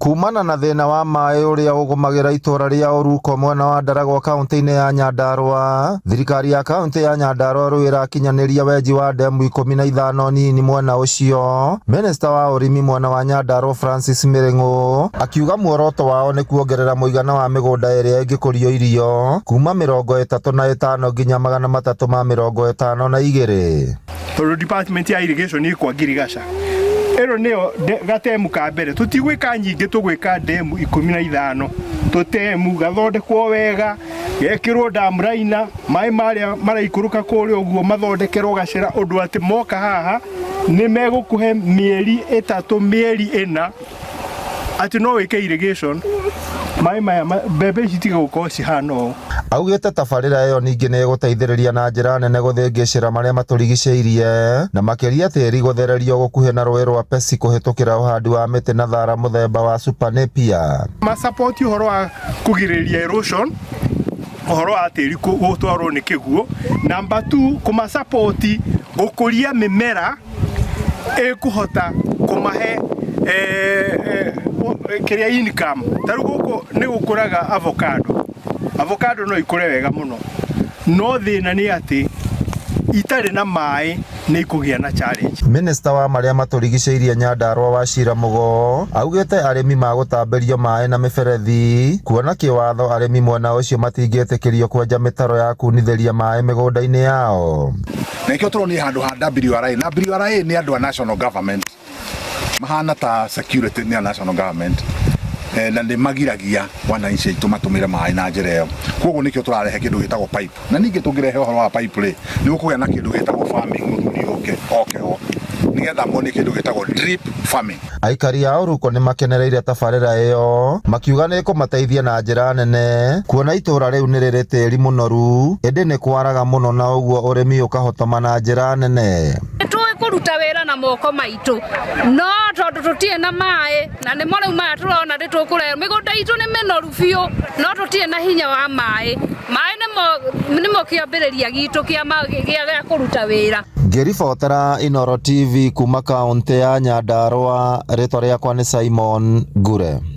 Kumana na thina wa maĩ ũrĩa ũgũmagĩra itũra rĩa Oruko mwena wa Ndaragwa kaunti-inĩ ya Nyandarua, thirikari ya kaunti ya Nyandarua rĩu ĩrakinyanĩria wenji wa ndemu 15 nini mwena ũcio. Minista wa ũrĩmi mwena wa Nyandarua Francis Miring'u akiuga muoroto wao nĩ kuongerera mũigana wa mĩgũnda ĩrĩa ĩngĩkũrio irio kuma 35 nginya 352. Tondũ department ya irrigation ĩkwa Girigaca ero neo gatemu ka mbere tutigwika nyingi tugwika demu 15 tutemu gathondekwo wega gekirwo damraina mai maria maraikuruka kuri uguo mathondekerwo gacira undu ati moka haha ni megukuhe mieri 3 mieri 4 ati no wike irrigation mai maya bebe citiga gukorwo cihano. Augĩte tabarĩra ĩyo ningĩ nĩ ĩgũteithĩrĩria na njĩra nene gũthĩngĩcĩra marĩa matũrigicĩirie na makĩria tĩri gũthererio gũkuhĩ na rũĩ rwa Peci kũhĩtũkĩra ũhandi wa mĩtĩ na thara mũthemba wa Super Napier. Support ũhoro wa kũgirĩrĩria erosion, ũhoro wa tĩri gũtwarwo nĩ kĩguũ. Number 2, kuma support gũkũria mĩmera ĩkũhota kũmahe kĩrĩa income. Tarĩu gũkũ nĩ gũkũraga avocado no ikure wega muno, no thina ni ati itari na mai ni ikugia na challenge. Minister wa maria matũrigicĩirie Nyandarua Wachira Mugo augĩte arĩmi magũtamberio mai na mĩberethi kuona kĩwatho arĩmi mwena ũcio matingĩtĩkĩrio kwenja mĩtaro ya kunithĩria mai mĩgũnda-inĩ yao. Nekĩo tũronio handũ ha WRA na WRA nĩ andũ a national government mahana ta security nĩ a national government na nĩ magiragia wananchi aitũ matũmĩre maĩ na njĩra ĩyo. Koguo nĩkĩo tũrarehe kĩndũ gĩtagwo pipe, na ningĩ tũngĩrehe ũhoro wa pipe rĩ nĩ gũkũgĩa na kĩndũ gĩtagwo farming mũthuri okeho nĩgetha mone kĩndũ gĩtagwo drip farming. Aikari a Oruko nĩ makenereire tabarĩra ĩyo makiuga nĩ kũmateithia na njĩra nene kuona itũra rĩu nĩ rĩrĩ tĩri mũnoru ĩndĩ nĩ kwaraga mũno na ũguo ũrĩmi ũkahotoma na njĩra nene. Kuruta wĩra na moko maitũ no tondu tutie na maĩ na nĩ morĩu maya turona ndĩtũkũrehe mĩgũnda itũ nĩ mĩnoru biũ no tutie na hinya wa maĩ nĩmo kĩambĩrĩria gitũ gĩa kũruta wĩra. Ngĩribotera Inooro TV kuma kaunti ya Nyandarua, rĩtwa rĩakwa nĩ Simon Ngure.